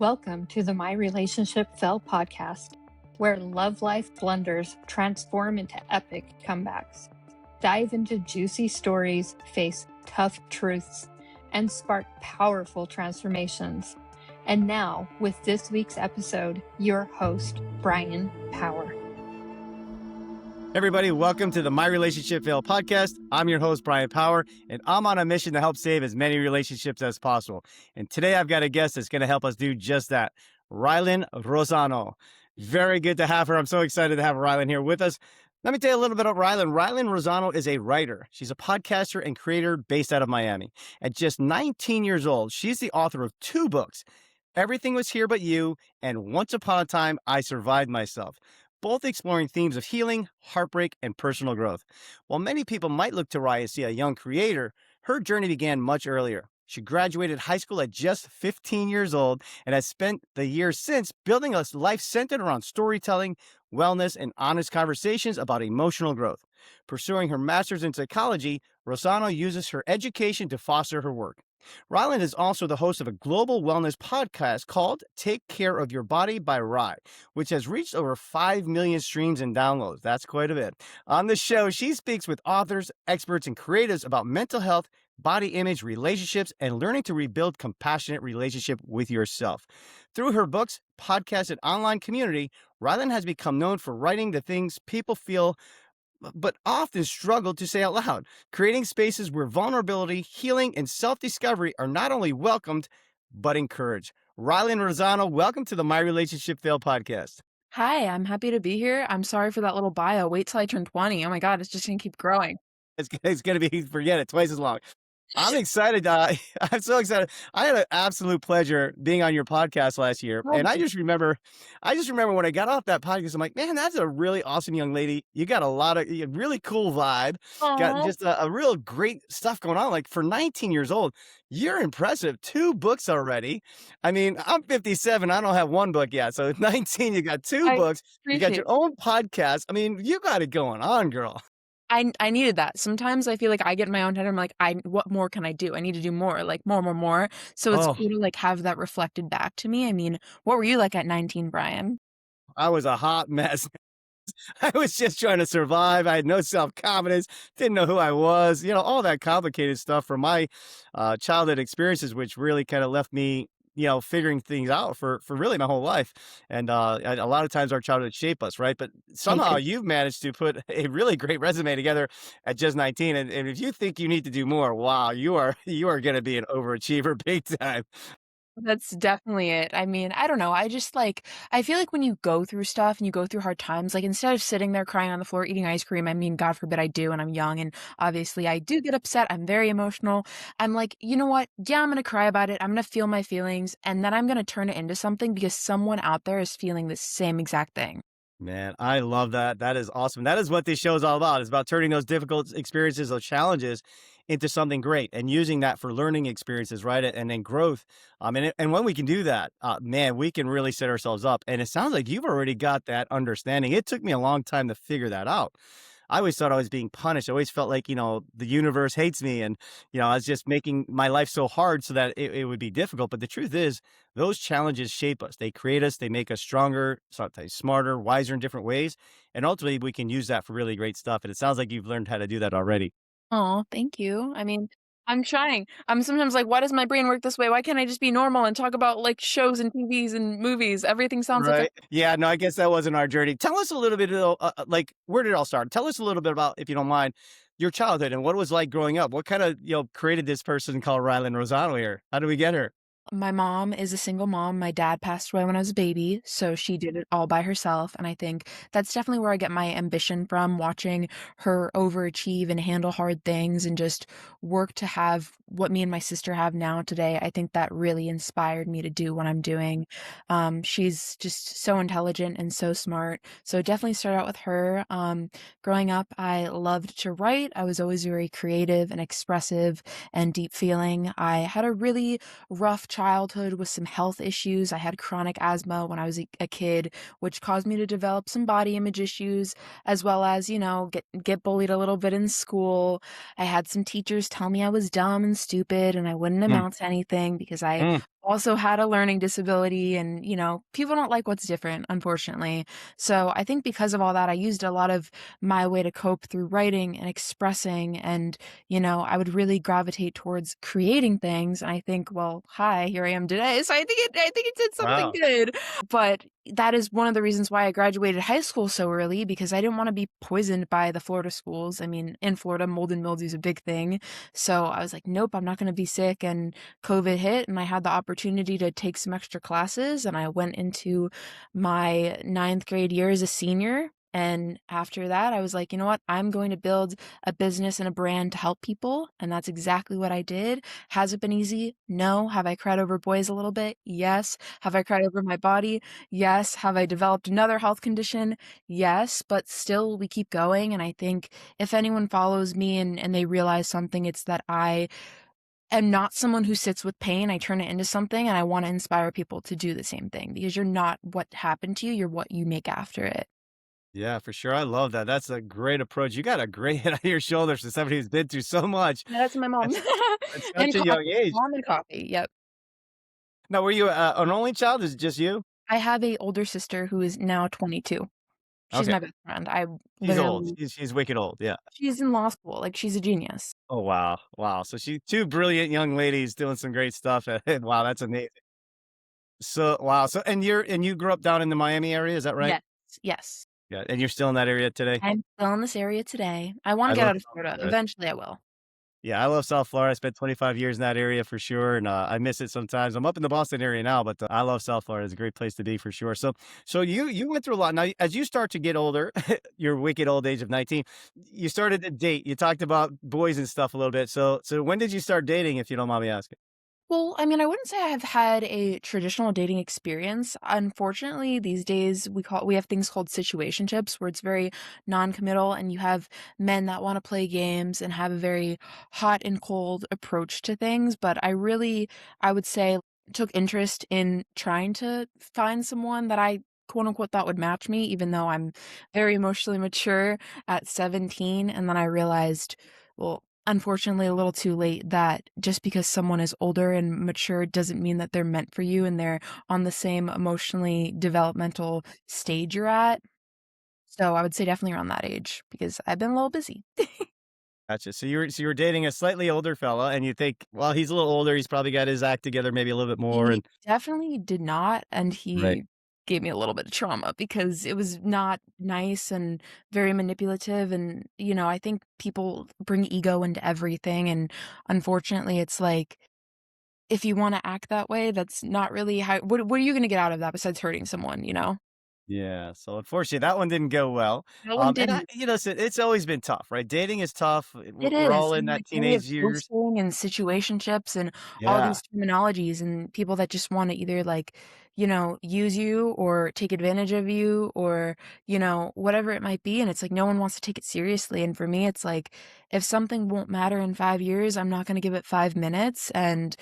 Welcome to the My Relationship Fell podcast, where love life blunders transform into epic comebacks. Dive into juicy stories, face tough truths, and spark powerful transformations. And now, with this week's episode, your host, Bryan Power. Everybody, welcome to the My Relationship Fail podcast. I'm your host, Bryan Power, and I'm on a mission to help save as many relationships as possible. And today I've got a guest that's going to help us do just that, Rylin Rossano. Very good to have her. I'm so excited to have Rylin here with us. Let me tell you a little bit about Rylin. Rylin Rossano is a writer. She's a podcaster and creator based out of Miami. At just 19 years old, she's the author of 2 books, Everything Was Here But You and Once Upon a Time, I Survived Myself, both exploring themes of healing, heartbreak, and personal growth. While many people might look to Rylin as a young creator, her journey began much earlier. She graduated high school at just 15 years old and has spent the years since building a life centered around storytelling, wellness, and honest conversations about emotional growth. Pursuing her master's in psychology, Rossano uses her education to foster her work. Rylin is also the host of a global wellness podcast called Take Care of Your Body by Ry, which has reached over 5 million streams and downloads. That's quite a bit. On the show, she speaks with authors, experts, and creatives about mental health, body image, relationships, and learning to rebuild compassionate relationship with yourself. Through her books, podcasts, and online community, Rylin has become known for writing the things people feel but often struggle to say out loud, creating spaces where vulnerability, healing, and self-discovery are not only welcomed, but encouraged. Rylin Rossano, welcome to the My Relationship Fail podcast. Hi, I'm happy to be here. I'm sorry for that little bio. Wait till I turn 20. Oh my God, it's just going to keep growing. It's going to be, forget it, twice as long. I'm excited. I'm so excited. I had an absolute pleasure being on your podcast last year. And I just remember when I got off that podcast, I'm like, man, that's a really awesome young lady. You got a really cool vibe. Got just a real great stuff going on. Like for 19 years old, you're impressive. 2 books already. I mean, I'm 57. I don't have 1 book yet. So at 19, you got 2 books. You got your own podcast. I mean, you got it going on, girl. I needed that. Sometimes I feel like I get in my own head. I'm like, what more can I do? I need to do more, like more. So it's cool to like have that reflected back to me. I mean, what were you like at 19, Bryan? I was a hot mess. I was just trying to survive. I had no self-confidence, didn't know who I was, all that complicated stuff from my childhood experiences, which really kind of left me, figuring things out for really my whole life. And a lot of times our childhood shape us, right? But somehow you've managed to put a really great resume together at just 19. And if you think you need to do more, wow, you are going to be an overachiever big time. That's definitely it. I mean, I don't know. I feel like when you go through stuff and you go through hard times, like instead of sitting there crying on the floor, eating ice cream, I mean, God forbid I do, and I'm young, and obviously I do get upset. I'm very emotional. I'm like, you know what? Yeah, I'm going to cry about it. I'm going to feel my feelings, and then I'm going to turn it into something because someone out there is feeling the same exact thing. Man, I love that. That is awesome. That is what this show is all about. It's about turning those difficult experiences, those challenges into something great and using that for learning experiences, right? And then growth. And when we can do that, man, we can really set ourselves up. And it sounds like you've already got that understanding. It took me a long time to figure that out. I always thought I was being punished. I always felt like, the universe hates me. And, I was just making my life so hard so that it would be difficult. But the truth is, those challenges shape us. They create us. They make us stronger, sometimes smarter, wiser in different ways. And ultimately, we can use that for really great stuff. And it sounds like you've learned how to do that already. Oh, thank you. I mean, I'm trying. I'm sometimes like, why does my brain work this way? Why can't I just be normal and talk about like shows and TVs and movies? Everything sounds right. like Yeah, no, I guess that wasn't our journey. Tell us a little bit, like, where did it all start? Tell us a little bit about, if you don't mind, your childhood and what it was like growing up. What kind of, created this person called Rylin Rossano here? How did we get her? My mom is a single mom. My dad passed away when I was a baby, so she did it all by herself. And I think that's definitely where I get my ambition from, watching her overachieve and handle hard things and just work to have what me and my sister have now today. I think that really inspired me to do what I'm doing. She's just so intelligent and so smart. So definitely start out with her. Growing up, I loved to write. I was always very creative and expressive and deep feeling. I had a really rough childhood with some health issues. I had chronic asthma when I was a kid, which caused me to develop some body image issues, as well as, get bullied a little bit in school. I had some teachers tell me I was dumb and stupid and I wouldn't amount to anything because I also had a learning disability and, people don't like what's different, unfortunately. So I think because of all that, I used a lot of my way to cope through writing and expressing and, I would really gravitate towards creating things. And I think, well, hi, here I am today. So I think it did something Wow. good. But that is one of the reasons why I graduated high school so early because I didn't want to be poisoned by the Florida schools. I mean, in Florida, mold and mildew is a big thing. So I was like, nope, I'm not going to be sick. And COVID hit and I had the opportunity to take some extra classes and I went into my ninth grade year as a senior. And after that, I was like, you know what? I'm going to build a business and a brand to help people. And that's exactly what I did. Has it been easy? No. Have I cried over boys a little bit? Yes. Have I cried over my body? Yes. Have I developed another health condition? Yes. But still, we keep going. And I think if anyone follows me and they realize something, it's that I am not someone who sits with pain. I turn it into something and I want to inspire people to do the same thing because you're not what happened to you, you're what you make after it. Yeah, for sure. I love that. That's a great approach. You got a great head on your shoulders for somebody who's been through so much Yeah, that's my mom. at, at such And a young coffee. age. Mom and coffee, yep. Now, were you an only child? Is it just you? I have a older sister who is now 22. She's Okay. my best friend. I She's old. literally She's wicked old. Yeah. she's in law school, like, she's a genius. Oh, wow. Wow. So she two brilliant young ladies doing some great stuff. And wow, that's amazing. So wow. So and you grew up down in the Miami area, is that right? Yes, yes. Yeah. And you're still in that area today? I'm still in this area today. I wanna I get love out of South Florida. Florida. Eventually, I will. Yeah, I love South Florida. I spent 25 years in that area for sure, and I miss it sometimes. I'm up in the Boston area now, but I love South Florida. It's a great place to be for sure. So you went through a lot. Now, as you start to get older, your wicked old age of 19, you started to date. You talked about boys and stuff a little bit. So when did you start dating, if you don't mind me asking? Well, I mean, I wouldn't say I have had a traditional dating experience. Unfortunately, these days we have things called situationships where it's very non-committal and you have men that want to play games and have a very hot and cold approach to things, but I would say took interest in trying to find someone that I quote unquote thought would match me even though I'm very emotionally mature at 17 and then I realized well unfortunately a little too late that just because someone is older and mature doesn't mean that they're meant for you and they're on the same emotionally developmental stage you're at. So I would say definitely around that age because I've been a little busy. Gotcha. So you were dating a slightly older fella, and you think, well, he's a little older. He's probably got his act together, maybe a little bit more. He And definitely did not, and right. he gave me a little bit of trauma because it was not nice and very manipulative, and, I think people bring ego into everything, and unfortunately, it's like, if you wanna act that way, that's not really how what are you gonna get out of that besides hurting someone, you know? Yeah, so unfortunately, that one didn't go well. That one And didn't. it's always been tough, right? Dating is tough. It We're is, all in and, that like, the idea of teenage years. ghosting and situationships and all Yeah, these terminologies and people that just wanna either, like, use you or take advantage of you or, whatever it might be, and it's like no one wants to take it seriously, and for me, it's like, if something won't matter in 5 years, I'm not gonna give it 5 minutes, and,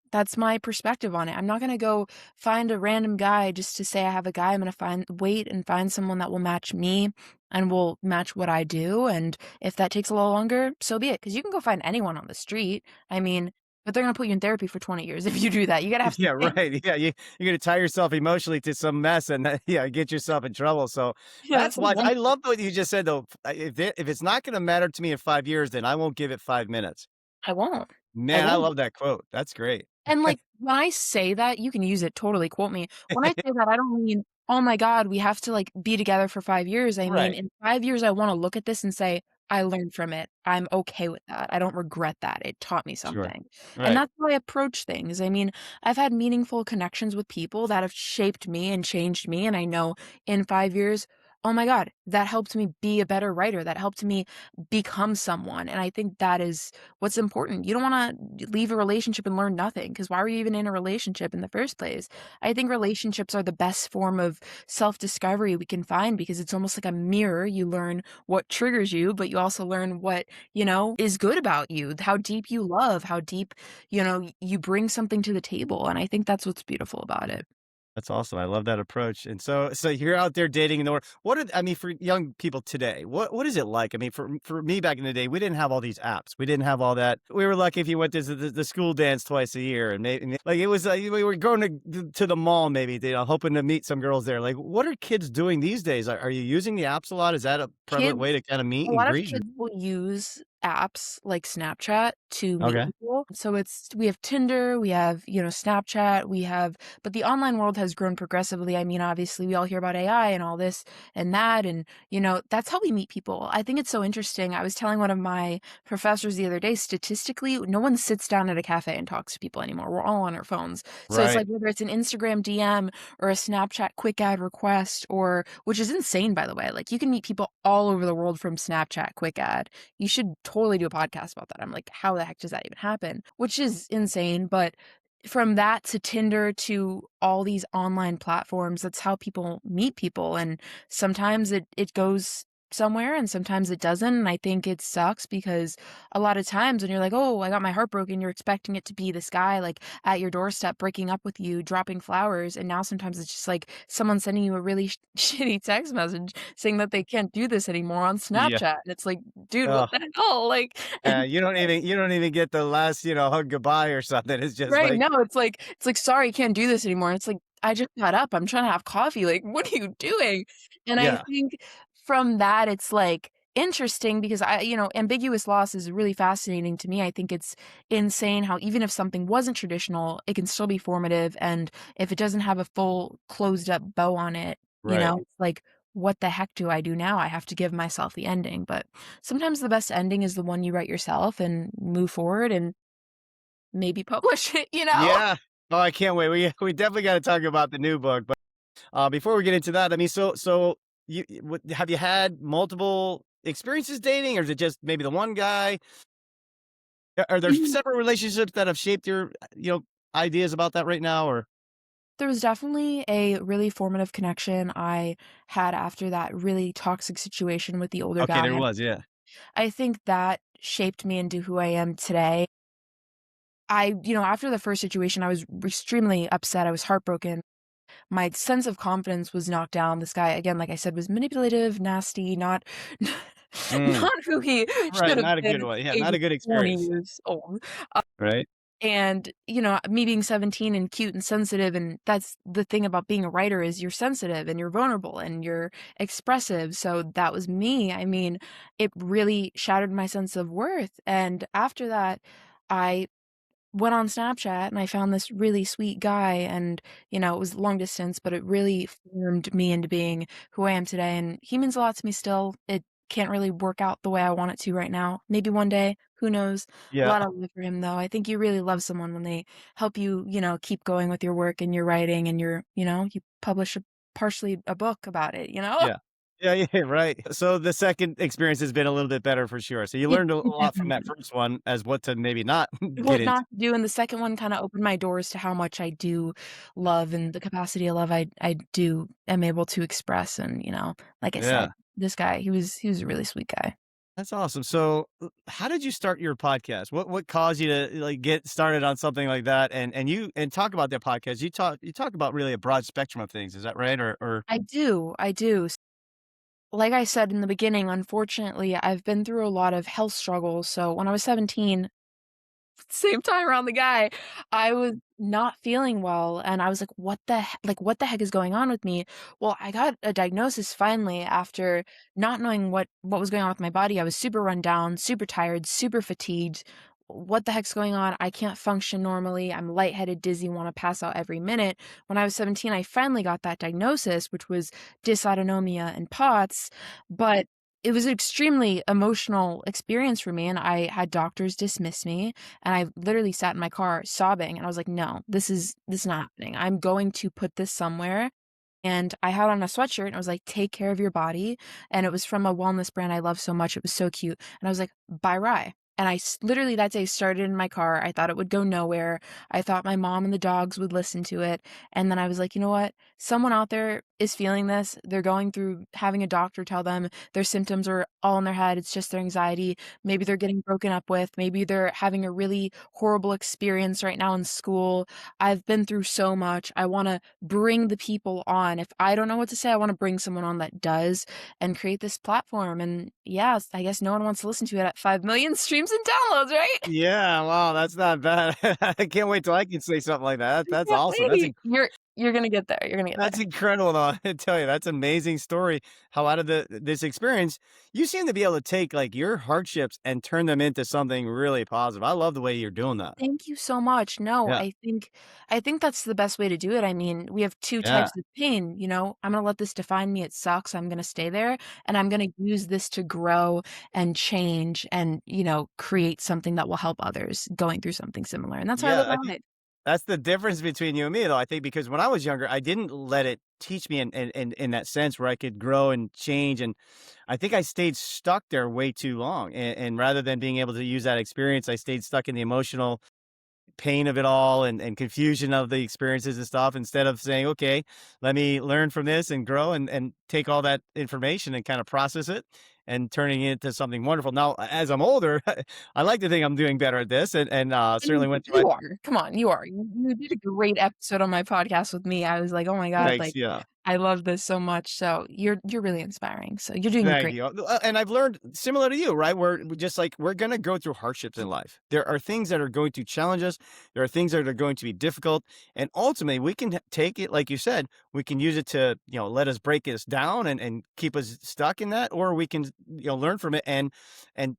that's my perspective on it. I'm not gonna go find a random guy just to say I have a guy, I'm gonna wait and find someone that will match me and will match what I do, and if that takes a little longer, so be it. Because you can go find anyone on the street. I mean, but they're gonna put you in therapy for 20 years if you do that. You gotta have yeah, something. right. Yeah, you're gonna tie yourself emotionally to some mess, and yeah, get yourself in trouble. So Yeah, that's so why I one love what you just said, though. If it's not gonna matter to me in 5 years, then I won't give it 5 minutes. I won't. I Man, I won't. love that quote. That's great. And, like, when I say that, you can use it, totally quote me. When I say that, I don't mean, "Oh my god, we have to, like, be together for 5 years." I mean, Right, in 5 years, I wanna look at this and say, "I learned from it. I'm okay with that. I don't regret that. It taught me sure, something." And right. that's how I approach things. I mean, I've had meaningful connections with people that have shaped me and changed me, and I know in 5 years, "Oh my god, that helped me be a better writer. That helped me become someone." And I think that is what's important. You don't wanna leave a relationship and learn nothing because why were you even in a relationship in the first place? I think relationships are the best form of self-discovery we can find because it's almost like a mirror. You learn what triggers you, but you also learn what, is good about you, how deep you love, how deep, you bring something to the table, and I think that's what's beautiful about it. That's awesome. I love that approach. And so you're out there dating in the world. I mean, for young people today, what is it like? I mean, for me back in the day, we didn't have all these apps. We didn't have all that. We were lucky if you went to the school dance twice a year, and maybe like it was we were going to the mall, maybe hoping to meet some girls there. Like, what are kids doing these days? Are you using the apps a lot? Is that a prevalent way Kids to kind of meet A and lot of greet? kids will use apps like Snapchat to meet Okay. people. So we have Tinder, we have, Snapchat, but the online world has grown progressively. I mean, obviously we all hear about AI and all this and that, and that's how we meet people. I think it's so interesting. I was telling one of my professors the other day, statistically, no one sits down at a cafe and talks to people anymore. We're all on our phones. So it's Right. like whether it's an Instagram DM or a Snapchat quick ad request, or which is insane, by the way. Like, you can meet people all over the world from Snapchat quick ad. You should totally do a podcast about that. I'm like, how the heck does that even happen? Which is insane. But from that to Tinder to all these online platforms, that's how people meet people. And sometimes it goes somewhere and sometimes it doesn't. And I think it sucks because a lot of times when you're like, oh, I got my heart broken, you're expecting it to be this guy like at your doorstep breaking up with you, dropping flowers. And now sometimes it's just like someone sending you a really shitty text message saying that they can't do this anymore on Yeah. Snapchat. And it's like, dude, what Oh, the hell? Like, you don't even get the last hug goodbye or something. It's just right? like No, it's like, sorry, can't do this anymore. It's like, I just got up. I'm trying to have coffee. Like, what are you doing? And I yeah. think from that, it's like interesting because ambiguous loss is really fascinating to me. I think it's insane how even if something wasn't traditional, it can still be formative. And if it doesn't have a full closed up bow on it, Right. it's like, what the heck do I do now? I have to give myself the ending. But sometimes the best ending is the one you write yourself and move forward and maybe publish it. Yeah. Oh, I can't wait. We definitely got to talk about the new book. But before we get into that, I mean, so have you had multiple experiences dating, or is it just maybe the one guy? Are there Mhm. several relationships that have shaped your ideas about that right now? Or There was definitely a really formative connection I had after that really toxic situation with the older okay, guy. there was, yeah. I think that shaped me into who I am today. After the first situation, I was extremely upset. I was heartbroken. My sense of confidence was knocked down. This guy, again, like I said, was manipulative, nasty, not Mm, not who he right, should have not a been good at one. Yeah, the age not of a good 20 experience. years old. Right. And, me being 17 and cute and sensitive, and that's the thing about being a writer is you're sensitive and you're vulnerable and you're expressive. So that was me. I mean, it really shattered my sense of worth. And after that, I went on Snapchat and I found this really sweet guy, and it was long distance, but it really formed me into being who I am today, and he means a lot to me still. It can't really work out the way I want it to right now. Maybe one day, who knows? A Yeah. lot of love for him though. I think you really love someone when they help you, keep going with your work and your writing and you publish partially a book about it? Yeah. Yeah, yeah, right. So the second experience has been a little bit better for sure. So you It learned a it lot from that definitely first one as what to maybe not get what into. not to do, and the second one kinda opened my doors to how much I do love and the capacity of love I do am able to express, and, like I said, Yeah. this guy, he was a really sweet guy. That's awesome. So how did you start your podcast? What caused you to like get started on something like that? And talk about that podcast. You talk about really a broad spectrum of things. Is that right? Or I do. Like I said in the beginning, unfortunately, I've been through a lot of health struggles, so when I was 17, same time around the guy, I was not feeling well, and I was like, what the heck is going on with me?" Well, I got a diagnosis finally after not knowing what was going on with my body. I was super run down, super tired, super fatigued. What the heck's going on? I can't function normally. I'm lightheaded, dizzy, wanna pass out every minute. When I was 17, I finally got that diagnosis, which was dysautonomia and POTS, but it was an extremely emotional experience for me, and I had doctors dismiss me, and I literally sat in my car sobbing, and I was like, "No, this is not happening. I'm going to put this somewhere." And I had on a sweatshirt, and it was like, "Take care of your body," and it was from a wellness brand I love so much. It was so cute, and I was like, "Buy Rye." And literally that day started in my car. I thought it would go nowhere. I thought my mom and the dogs would listen to it. And then I was like, you know what? Someone out there is feeling this. They're going through having a doctor tell them their symptoms are all in their head. It's just their anxiety. Maybe they're getting broken up with. Maybe they're having a really horrible experience right now in school. I've been through so much. I want to bring the people on. If I don't know what to say, I want to bring someone on that does and create this platform. And yeah, I guess no one wants to listen to it at 5 million streams and downloads, right? Yeah, wow, that's not bad. I can't wait till I can say something like that. That's Yeah, awesome. maybe. You're gonna get there. You're gonna get That's there. incredible, though. I tell you, that's an amazing story. How out of this experience, you seem to be able to take like your hardships and turn them into something really positive. I love the way you're doing that. Thank you so much. No, Yeah, I think that's the best way to do it. I mean, we have 2 yeah, types of pain, you know? I'm gonna let this define me, it sucks, I'm gonna stay there, and I'm gonna use this to grow and change and, create something that will help others going through something similar, and that's how I live yeah. my I think life. that's the difference between you and me, though. I think because when I was younger, I didn't let it teach me in that sense where I could grow and change, and I think I stayed stuck there way too long. And rather than being able to use that experience, I stayed stuck in the emotional pain of it all and confusion of the experiences and stuff instead of saying, okay, let me learn from this and grow and take all that information and kind of process it and turning it into something wonderful. Now, as I'm older, I like to think I'm doing better at this and And certainly went through my you are, come on, you are. You did a great episode on my podcast with me. I was like, "Oh my god," thanks. like, Yeah. I love this so much, so you're really inspiring, so you're doing Thank great. you. And I've learned similar to you, right? We're just like we're going to go through hardships in life. There are things that are going to challenge us. There are things that are going to be difficult, and ultimately, we can take it, like you said, we can use it to let us break us down and keep us stuck in that, or we can learn from it and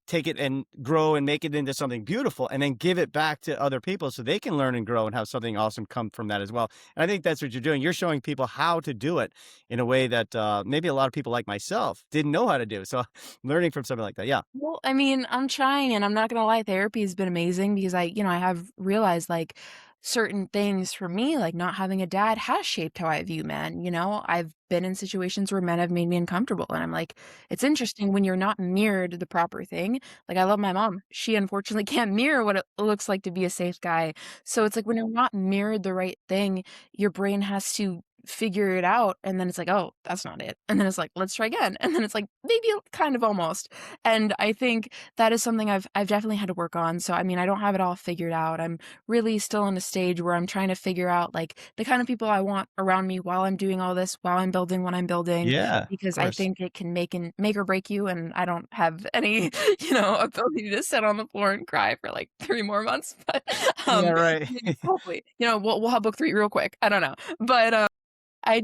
take it and grow and make it into something beautiful, and then give it back to other people so they can learn and grow and have something awesome come from that as well. And I think that's what you're doing. You're showing people how to do it in a way that maybe a lot of people like myself didn't know how to do. So learning from something like that. Yeah. Well, I mean, I'm trying, and I'm not gonna lie, therapy has been amazing because I have realized like certain things for me, like not having a dad has shaped how I view men. I've been in situations where men have made me uncomfortable, and I'm like, it's interesting when you're not mirrored the proper thing. Like, I love my mom. She unfortunately can't mirror what it looks like to be a safe guy. So it's like when you're not mirrored the right thing, your brain has to figure it out, and then it's like, oh, that's not it, and then it's like, let's try again, and then it's like, maybe kind of almost. And I think that is something I've definitely had to work on. So I mean, I don't have it all figured out. I'm really still in a stage where I'm trying to figure out like the kind of people I want around me while I'm doing all this, while I'm building what I'm building, Yeah. Of because I course. think it can make or break you, and I don't have any, ability to sit on the floor and cry for like 3 more months. But Yeah. Right. maybe hopefully, we'll have book 3 real quick. I don't know. But I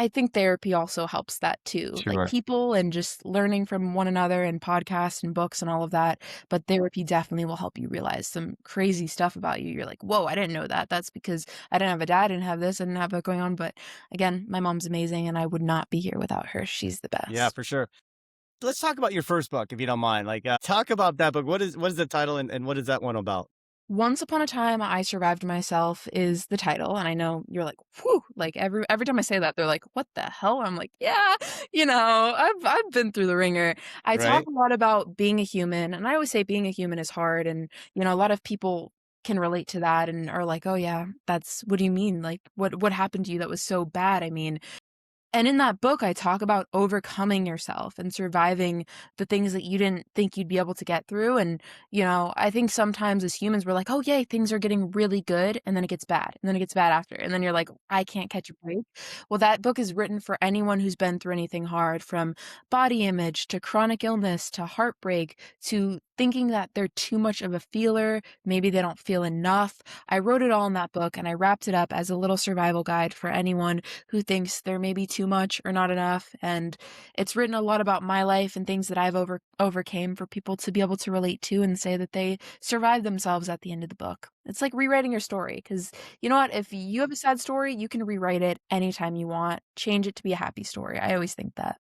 think therapy also helps that too, like Sure. people and just learning from one another and podcasts and books and all of that, but therapy definitely will help you realize some crazy stuff about you. You're like, "Whoa, I didn't know that. That's because I didn't have a dad, I didn't have this, I didn't have that going on." But again, my mom's amazing and I would not be here without her. She's the Yeah, best. for sure. Let's talk about your first book, if you don't mind. Like, talk about that book. What is the title and what is that one about? Once Upon a Time, I Survived Myself is the title, and I know you're like, "Whew," like, every time I say that, they're like, "What the hell?" I'm like, "Yeah, I've been through the ringer." I talk Right. a lot about being a human, and I always say being a human is hard, and, a lot of people can relate to that and are like, "Oh, yeah, that's what do you mean? Like, what happened to you that was so bad?" I mean, and in that book, I talk about overcoming yourself and surviving the things that you didn't think you'd be able to get through. And, I think sometimes as humans, we're like, oh, yay, things are getting really good. And then it gets bad. And then it gets bad after. And then you're like, I can't catch a break. Well, that book is written for anyone who's been through anything hard, from body image to chronic illness to heartbreak to thinking that they're too much of a feeler. Maybe they don't feel enough. I wrote it all in that book and I wrapped it up as a little survival guide for anyone who thinks there may be too much or not enough. And it's written a lot about my life and things that I've overcame for people to be able to relate to and say that they survived themselves at the end of the book. It's like rewriting your story because you know what? If you have a sad story, you can rewrite it anytime you want, change it to be a happy story. I always think that.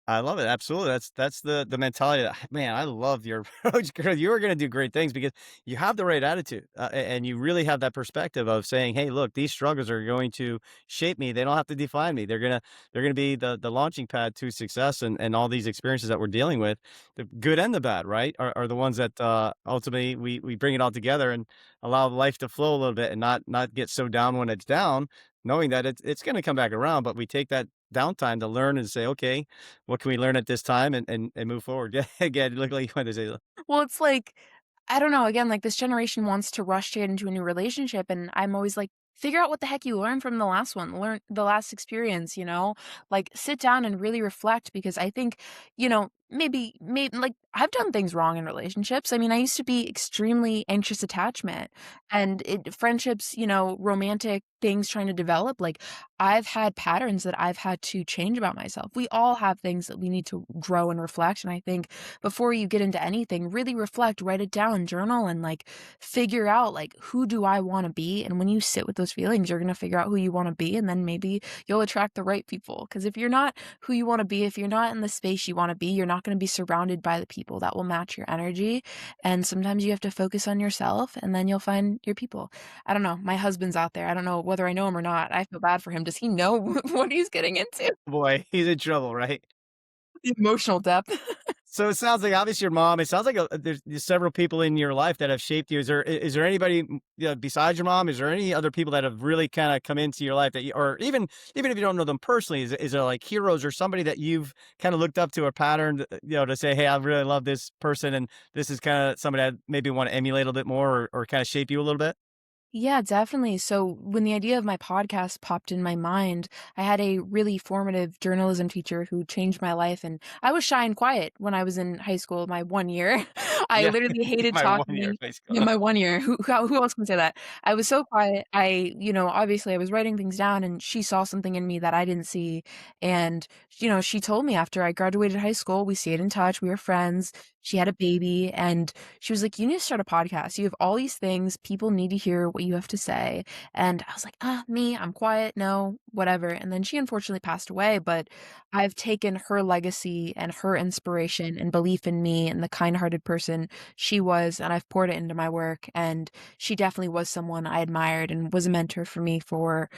I love it. Absolutely. That's the mentality that, man, I love your approach, girl. You are going to do great things because you have the right attitude, and you really have that perspective of saying, "Hey, look, these struggles are going to shape me. They don't have to define me. They're gonna be the launching pad to success, and all these experiences that we're dealing with, the good and the bad, right, are the ones that ultimately we bring it all together and allow life to flow a little bit and not get so down when it's down, knowing that it's going to come back around. But we take that downtime to learn and say, okay, what can we learn at this time and move forward? Yeah, again, look like you want to say, Well, it's like, I don't know, again, like, this generation wants to rush straight into a new relationship, and I'm always like, figure out what the heck you learned from the last one, learn the last experience, you know? Like, sit down and really reflect because I think, maybe like, I've done things wrong in relationships. I mean, I used to be extremely anxious attachment and friendships, romantic things trying to develop, like, I've had patterns that I've had to change about myself. We all have things that we need to grow and reflect, and I think before you get into anything, really reflect, write it down, journal, and like figure out like who do I want to be? And when you sit with those feelings, you're gonna figure out who you want to be, and then maybe you'll attract the right people. Because if you're not who you want to be, if you're not in the space you want to be, you're not going to be surrounded by the people that will match your energy. And sometimes you have to focus on yourself, and then you'll find your people. I don't know. My husband's out there. I don't know whether I know him or not. I feel bad for him. Does he know what he's getting into? boy, he's in trouble, right? The emotional depth. So it sounds like obviously your mom. It sounds like there's several people in your life that have shaped you. Is there anybody besides your mom? Is there any other people that have really kind of come into your life that you, or even if you don't know them personally, is there like heroes or somebody that you've kind of looked up to or patterned, to say, hey, I really love this person, and this is kind of somebody that maybe want to emulate a little bit more or kind of shape you a little bit? Yeah, definitely. So when the idea of my podcast popped in my mind, I had a really formative journalism teacher who changed my life. And I was shy and quiet when I was in high school, my 1 year. I Yeah, literally hated my 1 year talking. high school. Yeah, my 1 year. Who else can say that? I was so quiet. Obviously I was writing things down and she saw something in me that I didn't see. And, she told me after I graduated high school, we stayed in touch, we were friends. She had a baby and she was like, "You need to start a podcast. You have all these things. People need to hear what you have to say." And I was like, me, I'm quiet. No, whatever." And then she unfortunately passed away, but I've taken her legacy and her inspiration and belief in me and the kind-hearted person she was, and I've poured it into my work. And she definitely was someone I admired and was a mentor for me for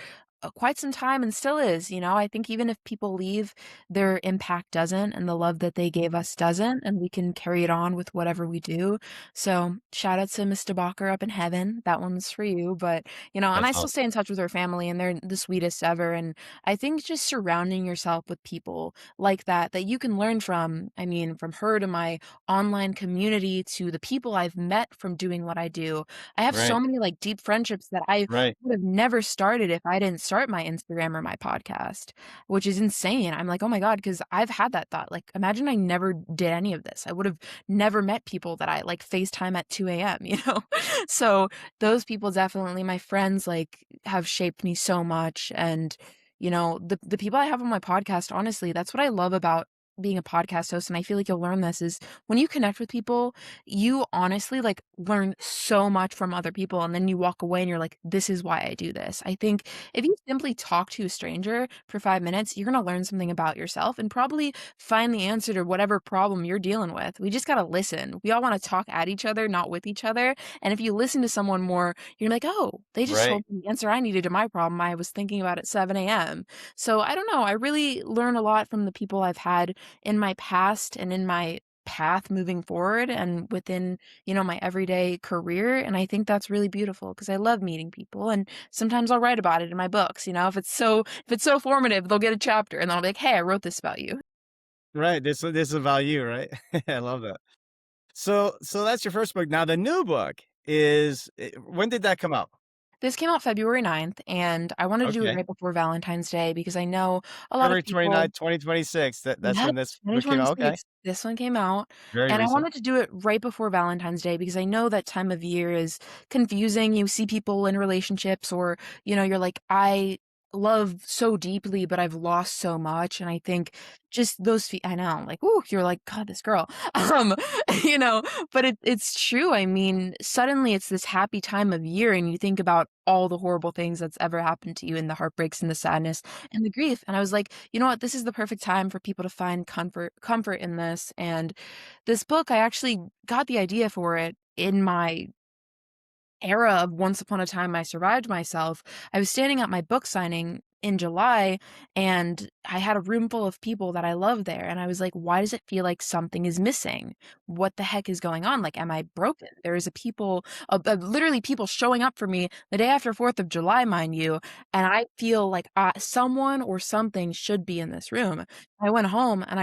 quite some time and still is. I think even if people leave, their impact doesn't, and the love that they gave us doesn't, and we can carry it on with whatever we do. So shout out to Mr. Bacher up in heaven. That one's for you. But, and That's I still awesome. stay in touch with her family, and they're the sweetest ever. And I think just surrounding yourself with people like that you can learn from. I mean, from her to my online community to the people I've met from doing what I do. I have so Right, many like deep friendships that I right, would have never started if I didn't start my Instagram or my podcast, which is insane. I'm like, "Oh my god," because 'cause I've had that thought, like, imagine I never did any of this. I would have never met people that I, like, FaceTime at 2 a.m., you know? So, those people definitely my friends, like, have shaped me so much, and, the people I have on my podcast, honestly, that's what I love about being a podcast host, and I feel like you'll learn this, is when you connect with people, you honestly, like, learn so much from other people, and then you walk away and you're like, "This is why I do this." I think if you simply talk to a stranger for 5 minutes, you're gonna learn something about yourself and probably find the answer to whatever problem you're dealing with. We just gotta listen. We all wanna talk at each other, not with each other, and if you listen to someone more, you're like, "Oh, they just right. told me the answer I needed to my problem I was thinking about at 7 a.m." So, I don't know, I really learn a lot from the people I've had in my past and in my path moving forward and within, my everyday career. And I think that's really beautiful because I love meeting people. And sometimes I'll write about it in my books. If it's so formative, they'll get a chapter and they'll be like, "Hey, I wrote this about you." Right, this is about you, right? I love that. So that's your first book. Now the new book is when did that come out? This came out February 9th, and I wanted to do it Okay. right before Valentine's Day because I know a lot of February people. 29th, 2026. That's Yep, when this book came out. Okay. 2026. This one came out, Very and I recent. wanted to do it right before Valentine's Day because I know that time of year is confusing. You see people in relationships or, you're like, love so deeply, but I've lost so much, and I think just those I know, like, "Ooh," you're like, "God, this girl." Um, you know, but it's true, I mean, suddenly it's this happy time of year, and you think about all the horrible things that's ever happened to you, and the heartbreaks, and the sadness, and the grief, and I was like, "You know what? This is the perfect time for people to find comfort in this," and this book, I actually got the idea for it in my era of Once Upon a Time I Survived Myself. I was standing at my book signing in July, and I had a room full of people that I love there, and I was like, "Why does it feel like something is missing? What the heck is going on? Like, am I broken?" There is a people literally people showing up for me the day after 4th of July, mind you, and I feel like, someone or something should be in this room. I went home, and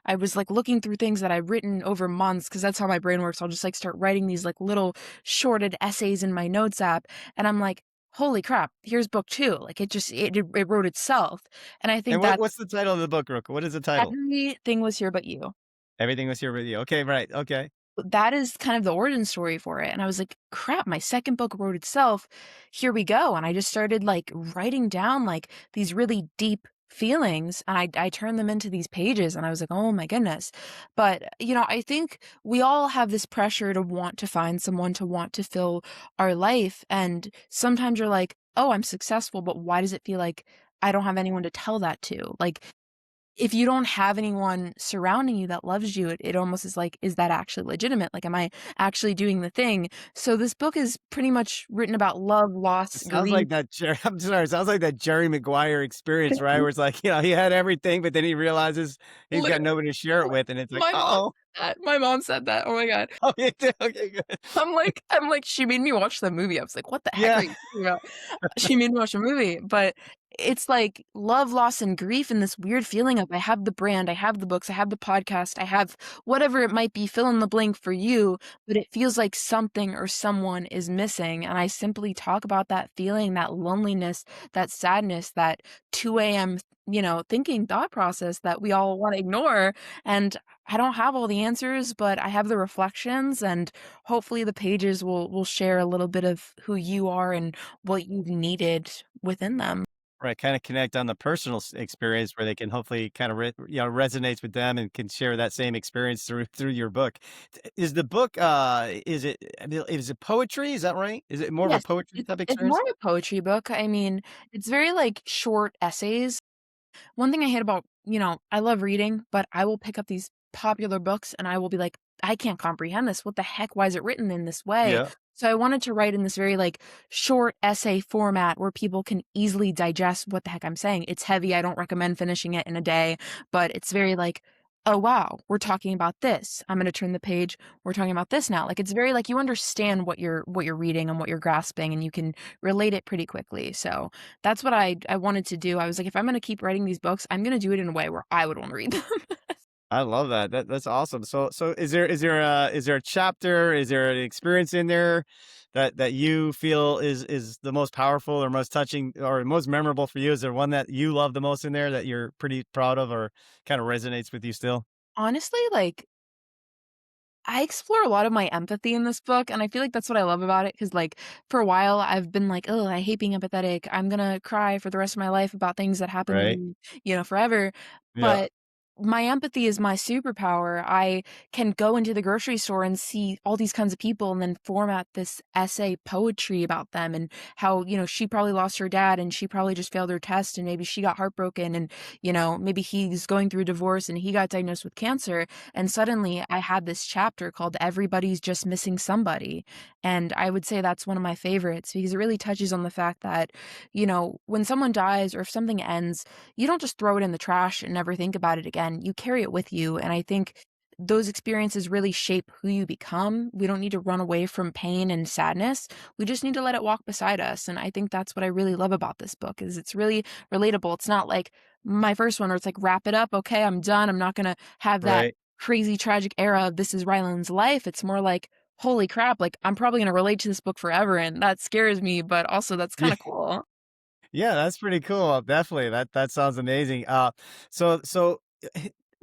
I was, like, looking through things that I've written over months, because that's how my brain works. I'll just, like, start writing these, like, little shorted essays in my notes app, and I'm like, "Holy crap, here's book 2." Like, it wrote itself, and I And think that what's the title of the book, real quick? What is the title? everything was here but you. Everything Was Here With You. Okay, right. Okay. That is kind of the origin story for it, and I was like, "Crap, my 2nd book wrote itself. Here we go," and I just started, like, writing down, like, these really deep feelings, and I turned them into these pages, and I was like, "Oh my goodness." But, I think we all have this pressure to want to find someone, to want to fill our life, and sometimes you're like, "Oh, I'm successful, but why does it feel like I don't have anyone to tell that to?" Like, if you don't have anyone surrounding you that loves you, it almost is like, is that actually legitimate? Like, am I actually doing the thing? So this book is pretty much written about love, It loss, sounds grief. like that Jerry I'm sorry, it sounds like that Jerry Maguire experience, right? Where it's like, he had everything, but then he realizes he's got Literally, nobody to share it with, and it's like, my mom "Uh-oh." said that. My mom said that. Oh my god. Oh, you did? Okay, good. I'm like, she made me watch the movie. I was like, "What the heck are Yeah. you talking about?" She made me watch a movie, but it's like love, loss, and grief, and this weird feeling of I have the brand, I have the books, I have the podcast, I have whatever it might be, fill in the blank for you, but it feels like something or someone is missing, and I simply talk about that feeling, that loneliness, that sadness, that 2 AM, thinking thought process that we all wanna ignore, and I don't have all the answers, but I have the reflections, and hopefully the pages will share a little bit of who you are and what you've needed within them. Right, kinda connect on the personal experience where they can hopefully kinda resonates with them and can share that same experience through your book. Is the book, is it I mean, is it poetry? Is that right? Is it more of a Yes, poetry it's type it's more experience? of a poetry book. I mean, it's very, like, short essays. One thing I hate about I love reading, but I will pick up these popular books and I will be like, "I can't comprehend this. What the heck? Why is it written in this way?" Yeah. So I wanted to write in this very, like, short essay format where people can easily digest what the heck I'm saying. It's heavy, I don't recommend finishing it in a day, but it's very like, "Oh, wow, we're talking about this. I'm gonna turn the page, we're talking about this now." Like, it's very like you understand what you're reading and what you're grasping, and you can relate it pretty quickly. So that's what I wanted to do. I was like, "If I'm gonna keep writing these books, I'm gonna do it in a way where I would wanna read them." I love that. That's awesome. So is there a chapter, is there an experience in there that you feel is the most powerful or most touching or most memorable for you? Is there one that you love the most in there that you're pretty proud of or kinda resonates with you still? Honestly, like, I explore a lot of my empathy in this book, and I feel like that's what I love about it. Because, like, for a while, I've been like, "Oh, I hate being empathetic. I'm gonna cry for the rest of my life about things that happened to Right? me, forever." Yeah. But my empathy is my superpower. I can go into the grocery store and see all these kinds of people and then format this essay poetry about them and how, she probably lost her dad and she probably just failed her test and maybe she got heartbroken and, maybe he's going through a divorce and he got diagnosed with cancer, and suddenly I had this chapter called Everybody's Just Missing Somebody. And I would say that's one of my favorites because it really touches on the fact that, when someone dies or if something ends, you don't just throw it in the trash and never think about it again. You carry it with you. And I think those experiences really shape who you become. We don't need to run away from pain and sadness. We just need to let it walk beside us. And I think that's what I really love about this book is it's really relatable. It's not like my first one where it's like wrap it up, okay, I'm done. I'm not going to have that Right. crazy tragic era of this is Ryland's life. It's more like holy crap, like I'm probably going to relate to this book forever and that scares me, but also that's kind Yeah. of cool. Yeah, that's pretty cool. Definitely. That sounds amazing. So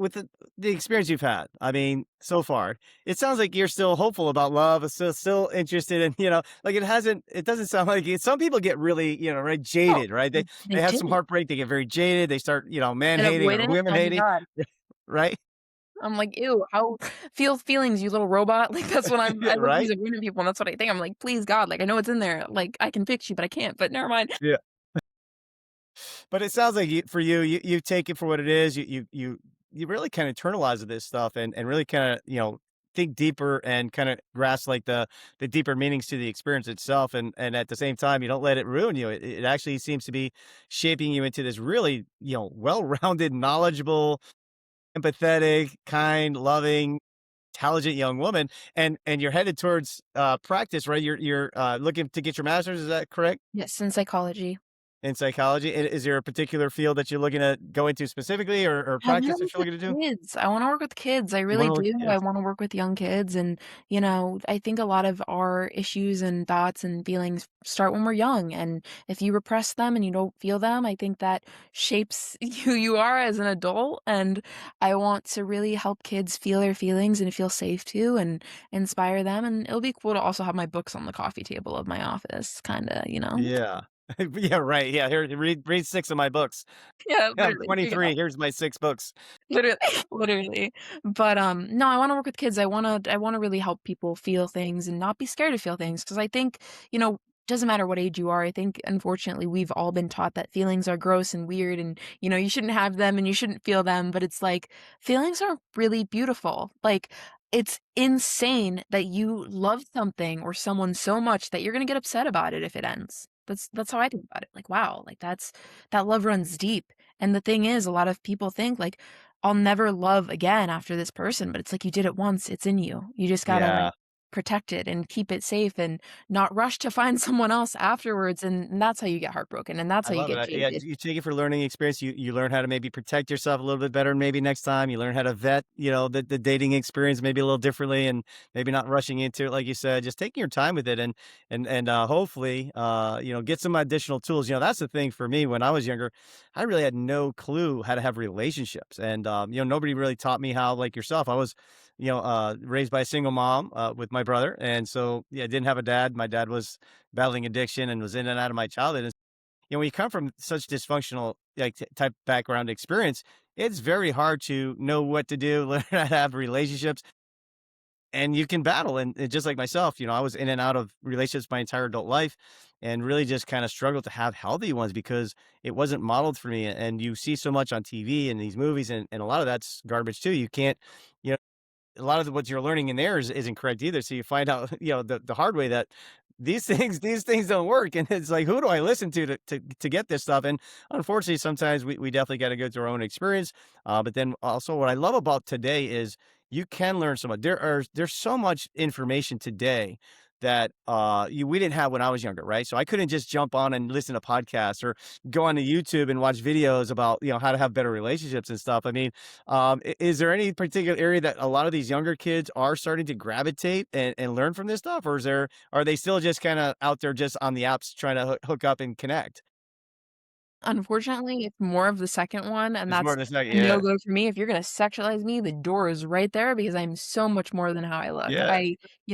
with the experience you've had, I mean, so far, it sounds like you're still hopeful about love, still interested in, like it doesn't sound like it. Some people get really, right, Oh, jaded, right? they They have some do. heartbreak, they get very jaded, they start, man And hating or avoidant, women oh my hating, god. right? I'm like, "Ew, how feel feelings, you little robot." Like, that's what I Yeah, look at these right? avoidant people, and that's what I think. I'm like, "Please, God, like, I know it's in there. Like, I can fix you, but I can't, but never mind." Yeah. But it sounds like for you, you take it for what it is. You really kind of internalize this stuff and really kind of think deeper and kind of grasp like the deeper meanings to the experience itself. And at the same time, you don't let it ruin you. It actually seems to be shaping you into this really well-rounded, knowledgeable, empathetic, kind, loving, intelligent young woman. And you're headed towards practice, right? You're looking to get your master's. Is that correct? Yes, in psychology. In psychology? Is there a particular field that you're looking to go into specifically or I wanna practice that work you're with looking to do? kids. I wanna work with kids. I You really wanna look do. at I kids. wanna work with young kids and, I think a lot of our issues and thoughts and feelings start when we're young, and if you repress them and you don't feel them, I think that shapes who you are as an adult, and I want to really help kids feel their feelings and feel safe too and inspire them, and it'll be cool to also have my books on the coffee table of my office, kinda, you know? Yeah. Yeah, right, yeah, here, read 6 of my books. Yeah, I'm literally. Here you go. 23, here's my 6 books. Literally, literally. But, no, I wanna work with kids. I wanna really help people feel things and not be scared to feel things. Because I think, doesn't matter what age you are, I think, unfortunately, we've all been taught that feelings are gross and weird and, you shouldn't have them and you shouldn't feel them, but it's like, feelings are really beautiful. Like, it's insane that you love something or someone so much that you're gonna get upset about it if it ends. That's how I think about it. Like, wow, like, that love runs deep. And the thing is, a lot of people think, like, "I'll never love again after this person," but it's like you did it once, it's in you. You just gotta, like, Yeah. protect it and keep it safe and not rush to find someone else afterwards, and that's how you get heartbroken, and that's I how you love it. get Yeah, jaded. you take it for learning experience. You learn how to maybe protect yourself a little bit better. Maybe next time you learn how to vet, the dating experience maybe a little differently, and maybe not rushing into it, like you said, just taking your time with it, and hopefully, get some additional tools. That's the thing for me. When I was younger, I really had no clue how to have relationships, and nobody really taught me how. Like yourself, I was, raised by a single mom with my brother, and so yeah, I didn't have a dad. My dad was battling addiction and was in and out of my childhood. When you come from such dysfunctional like type background experience, it's very hard to know what to do, learn how to have relationships, and you can battle. And just like myself, I was in and out of relationships my entire adult life, and really just kind of struggled to have healthy ones because it wasn't modeled for me. And you see so much on TV and these movies, and a lot of that's garbage too. You can't, you know, a lot of what you're learning in there isn't correct either. So you find out, the hard way that these things don't work. And it's like, who do I listen to get this stuff? And unfortunately, sometimes we definitely got to go through our own experience. But then also what I love about today is you can learn so much. There's so much information today that we didn't have when I was younger, right? So I couldn't just jump on and listen to podcasts or go on to YouTube and watch videos about how to have better relationships and stuff. I mean, is there any particular area that a lot of these younger kids are starting to gravitate and learn from this stuff, or are they still just kind of out there just on the apps trying to hook up and connect? Unfortunately, it's more of the second one, and It's more that's of this, like, a yeah, no-go for me. If you're gonna sexualize me, the door is right there because I'm so much more than how I look. yeah,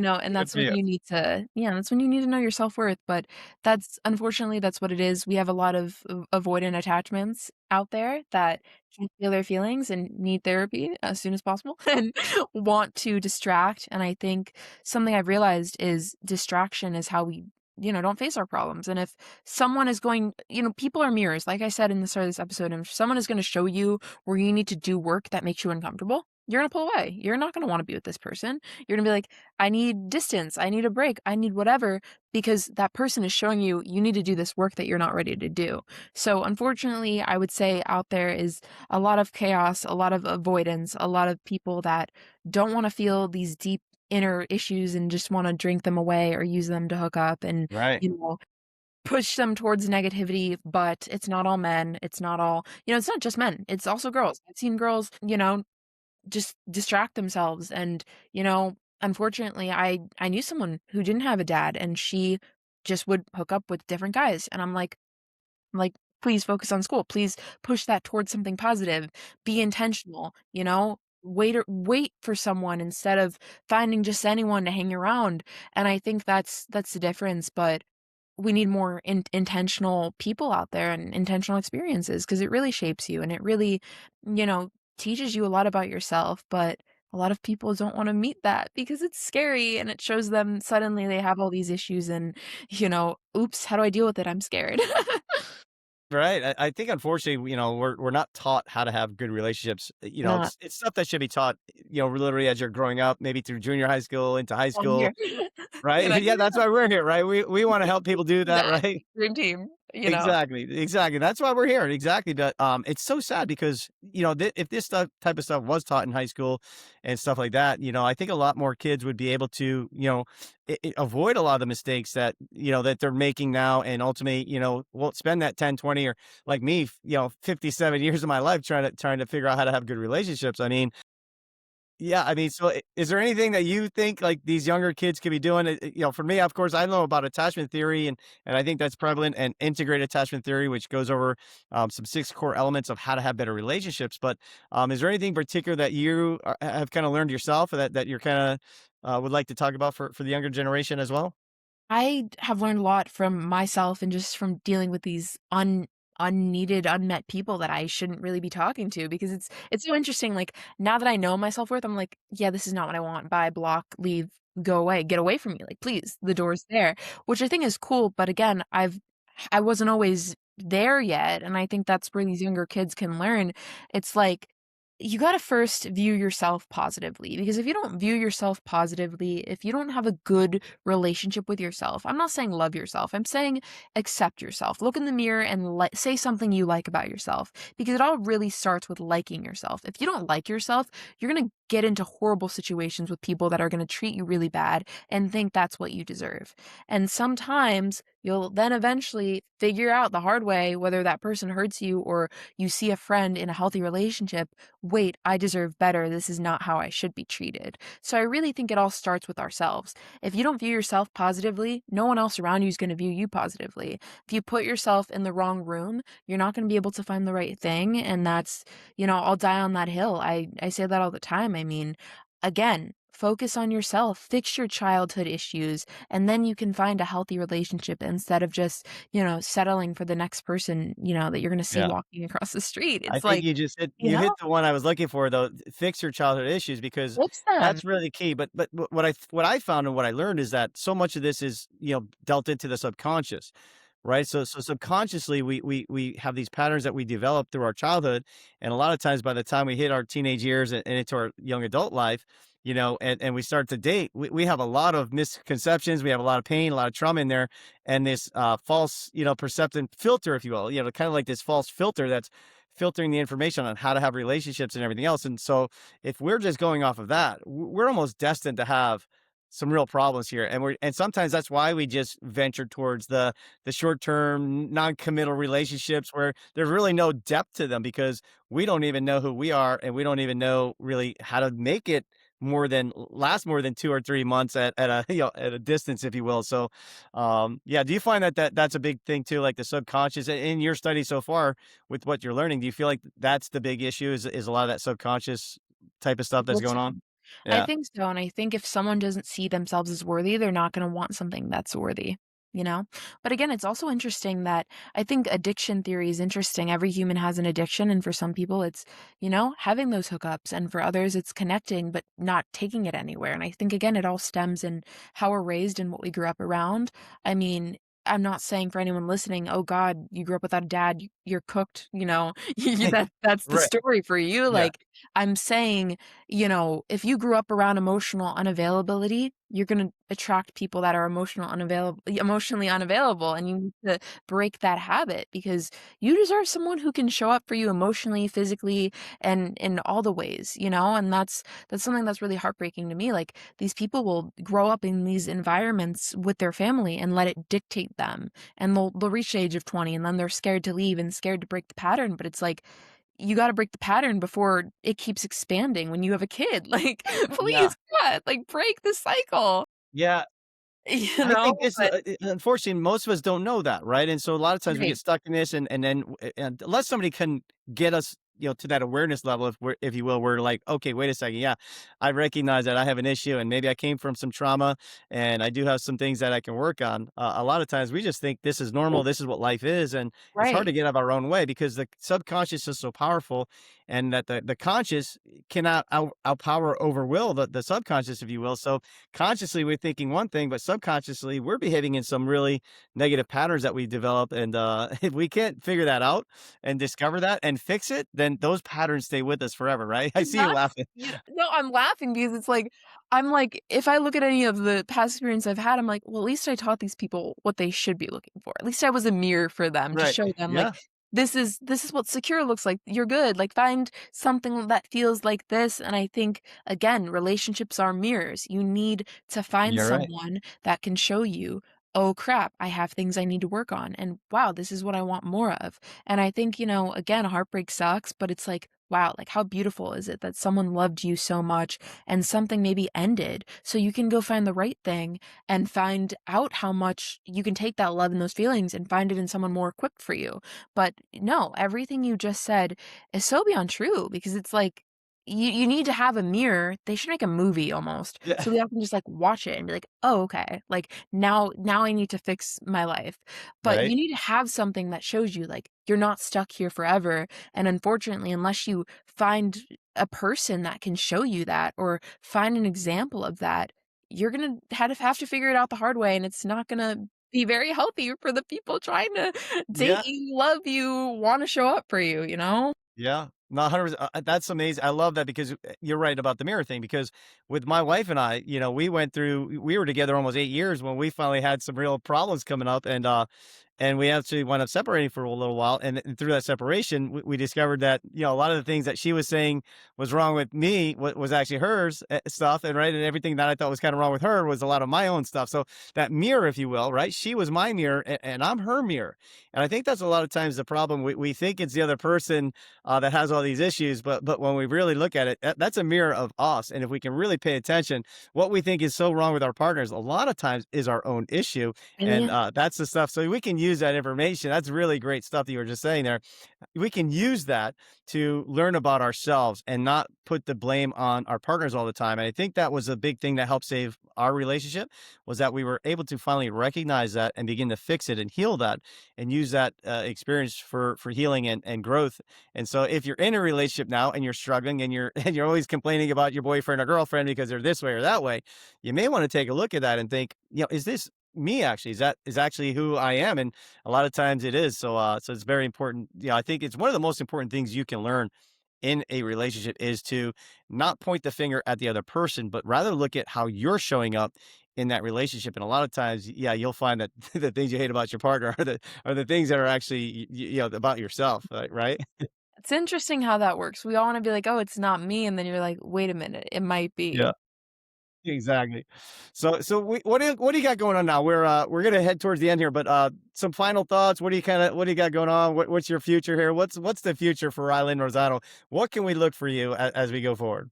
And good that's for when you. you need to yeah, that's when you need to know your self-worth, but that's unfortunately, that's what it is. We have a lot of avoidant attachments out there that can't feel their feelings and need therapy as soon as possible and want to distract, and I think something I've realized is distraction is how we, don't face our problems, and if someone is going people are mirrors, like I said in the start of this episode, and if someone is gonna show you where you need to do work that makes you uncomfortable, you're gonna pull away. You're not gonna wanna be with this person. You're gonna be like, "I need distance, I need a break, I need whatever," because that person is showing you, you need to do this work that you're not ready to do. So, unfortunately, I would say out there is a lot of chaos, a lot of avoidance, a lot of people that don't wanna feel these deep inner issues and just wanna drink them away or use them to hook up and, Right, you know, push them towards negativity, but it's not all men, it's not all it's not just men, it's also girls. I've seen girls, just distract themselves and, unfortunately, I knew someone who didn't have a dad and she just would hook up with different guys, and I'm like, please focus on school. Please push that towards something positive. Be intentional, you know? Wait for someone instead of finding just anyone to hang around. And I think that's the difference, but we need more intentional people out there and intentional experiences because it really shapes you and it really, you know, teaches you a lot about yourself. But a lot of people don't want to meet that because it's scary and it shows them suddenly they have all these issues and, oops, how do I deal with it? I'm scared. Right. I think unfortunately, we're not taught how to have good relationships. Not It's stuff that should be taught, literally as you're growing up, maybe through junior high school into high on here. school, right? Yeah, Yeah, that's why we're here, right? We want to help people do that, exactly. right? Dream team, Exactly, exactly. That's why we're here. Exactly. But it's so sad because if this type of stuff was taught in high school and stuff like that, I think a lot more kids would be able to, avoid a lot of the mistakes that that they're making now, and ultimately, won't spend that 10, 20, or like me, 57 years of my life trying to figure out how to have good relationships. I mean, yeah, I mean, so is there anything that you think like these younger kids could be doing? For me, of course, I know about attachment theory, and I think that's prevalent, and integrated attachment theory, which goes over some 6 core elements of how to have better relationships. But is there anything particular that you have kind of learned yourself that you're kind of would like to talk about for the younger generation as well? I have learned a lot from myself and just from dealing with these unneeded, unmet people that I shouldn't really be talking to because it's so interesting. Like now that I know my self-worth, I'm like, yeah, this is not what I want. Bye, block, leave, go away, get away from me. Like, please, the door's there. Which I think is cool. But again, I wasn't always there yet. And I think that's where these younger kids can learn. It's like you got to first view yourself positively because if you don't view yourself positively, if you don't have a good relationship with yourself, I'm not saying love yourself, I'm saying accept yourself. Look in the mirror and say something you like about yourself because it all really starts with liking yourself. If you don't like yourself, you're going to get into horrible situations with people that are going to treat you really bad and think that's what you deserve. And sometimes you'll then eventually figure out the hard way whether that person hurts you or you see a friend in a healthy relationship. Wait, I deserve better. This is not how I should be treated. So I really think it all starts with ourselves. If you don't view yourself positively, no one else around you is going to view you positively. If you put yourself in the wrong room, you're not going to be able to find the right thing. And that's, I'll die on that hill. I say that all the time. I mean, again, focus on yourself, fix your childhood issues, and then you can find a healthy relationship instead of just, settling for the next person, that you're going to see Yeah. walking across the street. I It's think like, you just hit you you hit know, the one I was looking for though. Fix your childhood issues, because fix them. that's really key. But what I found and what I learned is that so much of this is dealt into the subconscious, right? So subconsciously we have these patterns that we develop through our childhood, and a lot of times by the time we hit our teenage years and into our young adult life, and we start to date, we have a lot of misconceptions, we have a lot of pain, a lot of trauma in there, and this false perceptive filter, if you will, kind of like this false filter that's filtering the information on how to have relationships and everything else. And so if we're just going off of that, we're almost destined to have some real problems here. And sometimes that's why we just venture towards the short-term non-committal relationships where there's really no depth to them, because we don't even know who we are, and we don't even know really how to make it last more than 2 or 3 months at a at a distance, if you will. So yeah, do you find that's a big thing too, like the subconscious in your study so far with what you're learning? Do you feel like that's the big issue, is a lot of that subconscious type of stuff that's going on? I Yeah. think so, and I think if someone doesn't see themselves as worthy, they're not gonna want something that's worthy, you know? But again, it's also interesting that I think addiction theory is interesting. Every human has an addiction, and for some people, it's, having those hookups, and for others, it's connecting but not taking it anywhere, and I think, again, it all stems in how we're raised and what we grew up around. I mean, I'm not saying for anyone listening, "Oh god, you grew up without a dad, you're cooked," that's the Right. story for you, Yeah. like, I'm saying if you grew up around emotional unavailability, you're gonna attract people that are emotionally unavailable, and you need to break that habit because you deserve someone who can show up for you emotionally, physically, and in all the ways, and that's something that's really heartbreaking to me. Like these people will grow up in these environments with their family and let it dictate them, and they'll reach the age of 20, and then they're scared to leave and scared to break the pattern. But it's like you gotta break the pattern before it keeps expanding when you have a kid, like, Yeah. please, God, like, break the cycle. Yeah. you I know? think this is But unfortunately, most of us don't know that, right? And so a lot of times we get right, stuck in this, and then and unless somebody can get us, to that awareness level, if you will, we're like, okay, wait a second, yeah, I recognize that I have an issue, and maybe I came from some trauma, and I do have some things that I can work on. A lot of times we just think this is normal, this is what life is, and it's hard right. to get out of our own way because the subconscious is so powerful, and that the conscious cannot outpower, overwill the subconscious, if you will. So consciously we're thinking one thing, but subconsciously we're behaving in some really negative patterns that we develop. And if we can't figure that out and discover that and fix it, then those patterns stay with us forever, right? I see you That's laughing. no, I'm laughing because it's like I'm like, if I look at any of the past experience I've had, I'm like, well, at least I taught these people what they should be looking for. At least I was a mirror for them to Right. show them like Yeah. this is what secure looks like. You're good. Like find something that feels like this. And I think again, relationships are mirrors. You need to find You're right. someone that can show you, oh crap, I have things I need to work on. And wow, this is what I want more of. And I think, again, heartbreak sucks, but it's like, wow, like how beautiful is it that someone loved you so much and something maybe ended so you can go find the right thing and find out how much you can take that love and those feelings and find it in someone more equipped for you. But no, everything you just said is so beyond true because it's like you need to have a mirror. They should make a movie almost Yeah. so we all can just like watch it and be like, oh, okay, like now I need to fix my life. But Right. you need to have something that shows you like you're not stuck here forever. And unfortunately, unless you find a person that can show you that or find an example of that, you're gonna have to figure it out the hard way, and it's not gonna be very healthy for the people trying to date Yeah. you, love you, want to show up for you, you know? Yeah. No, 100%. That's amazing. I love that because you're right about the mirror thing. Because with my wife and I, we were together almost 8 years when we finally had some real problems coming up, and we actually wound up separating for a little while. And through that separation, we discovered that a lot of the things that she was saying was wrong with me was actually hers stuff, and right, and everything that I thought was kind of wrong with her was a lot of my own stuff. So that mirror, if you will, right? She was my mirror, and I'm her mirror. And I think that's a lot of times the problem. We think it's the other person that has all these issues. But when we really look at it, that's a mirror of us. And if we can really pay attention, what we think is so wrong with our partners, a lot of times is our own issue. And And yeah, that's the stuff. So we can use that information. That's really great stuff that you were just saying there. We can use that to learn about ourselves and not put the blame on our partners all the time. And I think that was a big thing that helped save our relationship, was that we were able to finally recognize that and begin to fix it and heal that and use that experience for healing and growth. And so if you're in a relationship now and you're struggling and you're and you're always complaining about your boyfriend or girlfriend because they're this way or that way, you may want to take a look at that and think, is this me actually? Is actually who I am? And a lot of times it is. So it's very important. I think it's one of the most important things you can learn in a relationship is to not point the finger at the other person, but rather look at how you're showing up in that relationship. And a lot of times, yeah, you'll find that the things you hate about your partner are the things that are actually about yourself, right? it's interesting how that works. We all want to be like, oh, it's not me. And then you're like, wait a minute, it might Yeah, be. exactly. What do you got going on now? We're gonna head towards the end here, but some final thoughts. What do you got going on? What's your future here? What's the future for Rylin Rossano? What can we look for you as we go forward?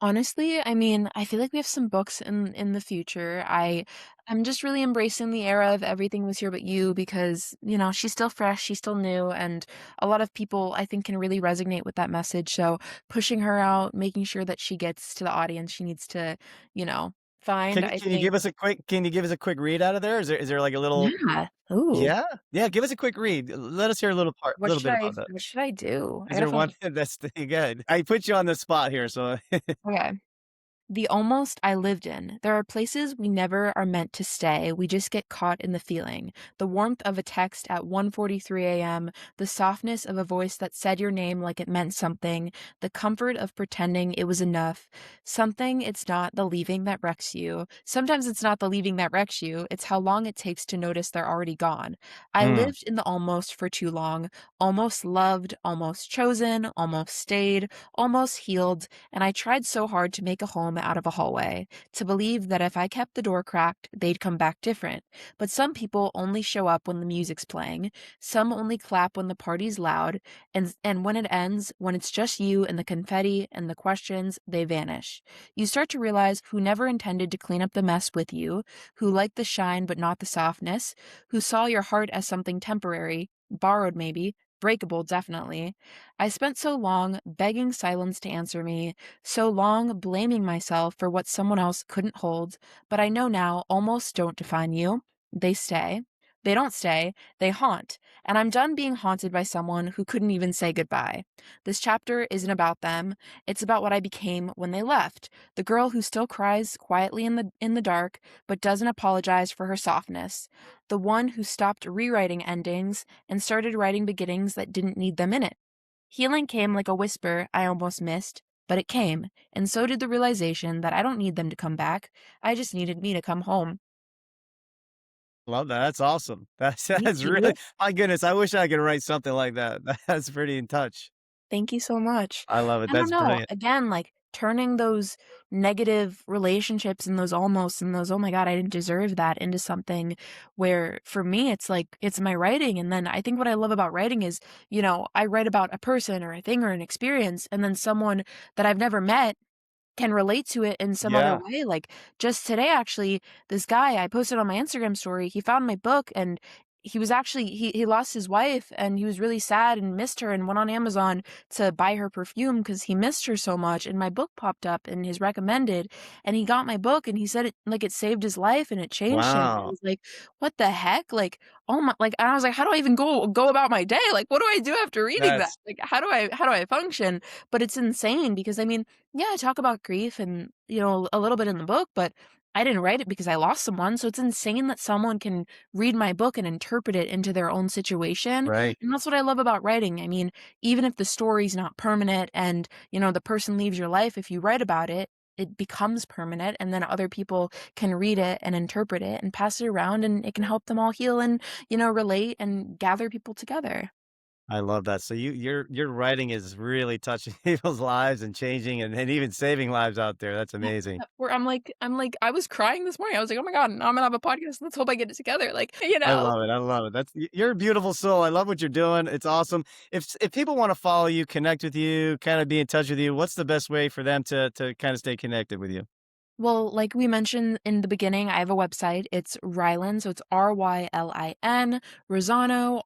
Honestly, I mean, I feel like we have some books in the future. I'm just really embracing the era of Everything Was Here But You because, she's still fresh, she's still new, and a lot of people I think can really resonate with that message. So pushing her out, making sure that she gets to the audience she needs to, you know, find, Can you I can you think. give us a quick read out of there? Is there like a little Yeah. Ooh. yeah? Yeah, give us a quick read. Let us hear a little bit about that. What should I do? I Is gotta there find one that's good? I put you on the spot here, so okay. The almost I lived in. There are places we never are meant to stay. We just get caught in the feeling. The warmth of a text at 1:43 a.m., the softness of a voice that said your name like it meant something, the comfort of pretending it was enough. Something it's not the leaving that wrecks you. Sometimes it's not the leaving that wrecks you, it's how long it takes to notice they're already gone. I Mm, lived in the almost for too long, almost loved, almost chosen, almost stayed, almost healed, and I tried so hard to make a home out of a hallway, to believe that if I kept the door cracked, they'd come back different. But some people only show up when the music's playing, some only clap when the party's loud, and when it ends, when it's just you and the confetti and the questions, they vanish. You start to realize who never intended to clean up the mess with you, who liked the shine but not the softness, who saw your heart as something temporary, borrowed maybe, breakable definitely. I spent so long begging silence to answer me, so long blaming myself for what someone else couldn't hold, but I know now almost don't define you. They stay. They don't stay, they haunt, and I'm done being haunted by someone who couldn't even say goodbye. This chapter isn't about them, it's about what I became when they left, the girl who still cries quietly in the dark, but doesn't apologize for her softness, the one who stopped rewriting endings and started writing beginnings that didn't need them in it. Healing came like a whisper I almost missed, but it came, and so did the realization that I don't need them to come back, I just needed me to come home. Love that. That's awesome. Thank That's really, you. my goodness. I wish I could write something like that. That's pretty in touch. Thank you so much. I love it. I don't That's know, brilliant. again, like, turning those negative relationships and those almost and those, "Oh my god, I didn't deserve that," into something where, for me, it's like, it's my writing, and then I think what I love about writing is, I write about a person or a thing or an experience, and then someone that I've never met can relate to it in some other Yeah. way. Like, just today, actually, this guy I posted on my Instagram story, he found my book, and he was actually he lost his wife, and he was really sad and missed her, and went on Amazon to buy her perfume because he missed her so much, and my book popped up in his recommended, and he got my book, and he said it saved his life and it changed him. I Wow. was like, "What the heck?" Like, oh my, like, I was like, "How do I even go about my day? Like, what do I do after reading that? That's Like, how do I function?" But it's insane because, I mean, yeah, I talk about grief and, a little bit in the book, but I didn't write it because I lost someone. So it's insane that someone can read my book and interpret it into their own situation. right. And that's what I love about writing. I mean, even if the story's not permanent and, the person leaves your life, if you write about it, it becomes permanent, and then other people can read it and interpret it and pass it around, and it can help them all heal and, relate and gather people together. I love that. So your writing is really touching people's lives and changing and even saving lives out there. That's Yeah, amazing. yeah, where I'm like, I was crying this morning. I was like, "Oh my god, now I'm gonna have a podcast. Let's hope I get it together." Like, I love it. I love it. You're a beautiful soul. I love what you're doing. It's awesome. If people want to follow you, connect with you, kind of be in touch with you, what's the best way for them to kind of stay connected with you? Well, like we mentioned in the beginning, I have a website. It's Rylin, so it's Rylin, Rossano,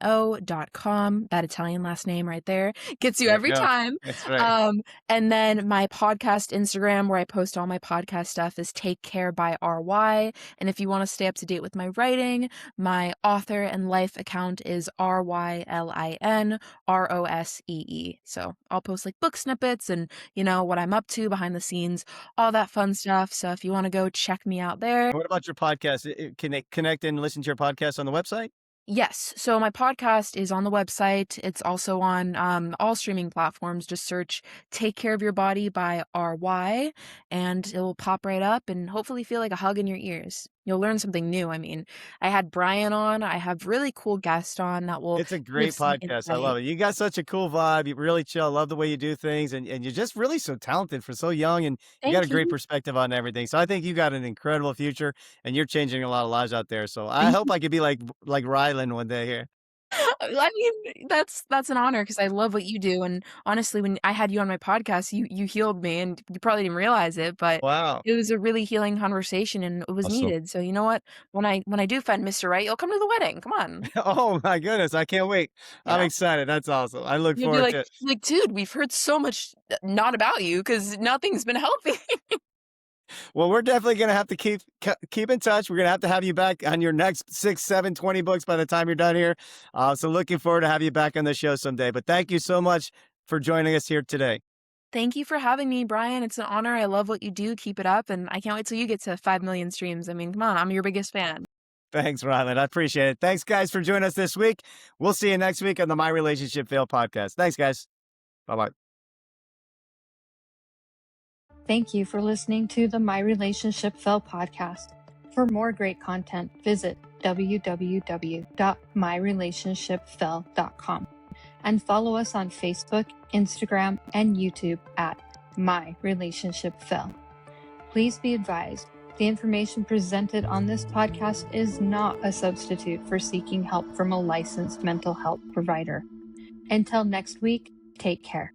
Rossano.com. That Italian last name right there gets you There every you go. time. That's right. Um, and then my podcast Instagram, where I post all my podcast stuff, is Take Care by RY. And if you want to stay up to date with my writing, my author and life account is Rylin Rossee. So I'll post like book snippets and, what I'm up to behind the scenes, all that fun stuff. So if you want to go check me out there. What about your podcast? Can they connect and listen to your podcast on the website? Yes. So my podcast is on the website. It's also on all streaming platforms. Just search Take Care of Your Body by RY, and it will pop right up and hopefully feel like a hug in your ears. You'll learn something new. I mean, I had Bryan on. I have really cool guests on that will It's a give great some podcast. I insight. love it. You got such a cool vibe. You really chill. Love the way you do things, and you're just really so talented for so young, and you got a Thank great you. perspective on everything. So I think you got an incredible future, and you're changing a lot of lives out there. So I Thank hope you. I could be like Rylan one day here. I mean, that's an honor because I love what you do, and honestly, when I had you on my podcast, you healed me, and you probably didn't realize it, but Wow. it was a really healing conversation, and it was Awesome. needed. So you know what? When I do find Mr. Right, you'll come to the wedding. Come on, Oh my goodness. I can't wait. you I'm know? excited. That's awesome. I look You'll be forward like, to it. "Dude, we've heard so much not about you because nothing's been healthy." Well, we're definitely going to have to keep in touch. We're going to have you back on your next 6, 7, 20 books by the time you're done here. So looking forward to have you back on the show someday. But thank you so much for joining us here today. Thank you for having me, Bryan. It's an honor. I love what you do. Keep it up, and I can't wait till you get to 5 million streams. I mean, come on, I'm your biggest fan. Thanks, Rylan. I appreciate it. Thanks, guys, for joining us this week. We'll see you next week on the My Relationship Fail podcast. Thanks, guys. Bye bye. Thank you for listening to the My Relationship Fell podcast. For more great content, visit www.myrelationshipfell.com and follow us on Facebook, Instagram, and YouTube at My relationship fell. Please be advised, the information presented on this podcast is not a substitute for seeking help from a licensed mental health provider. Until next week, take care.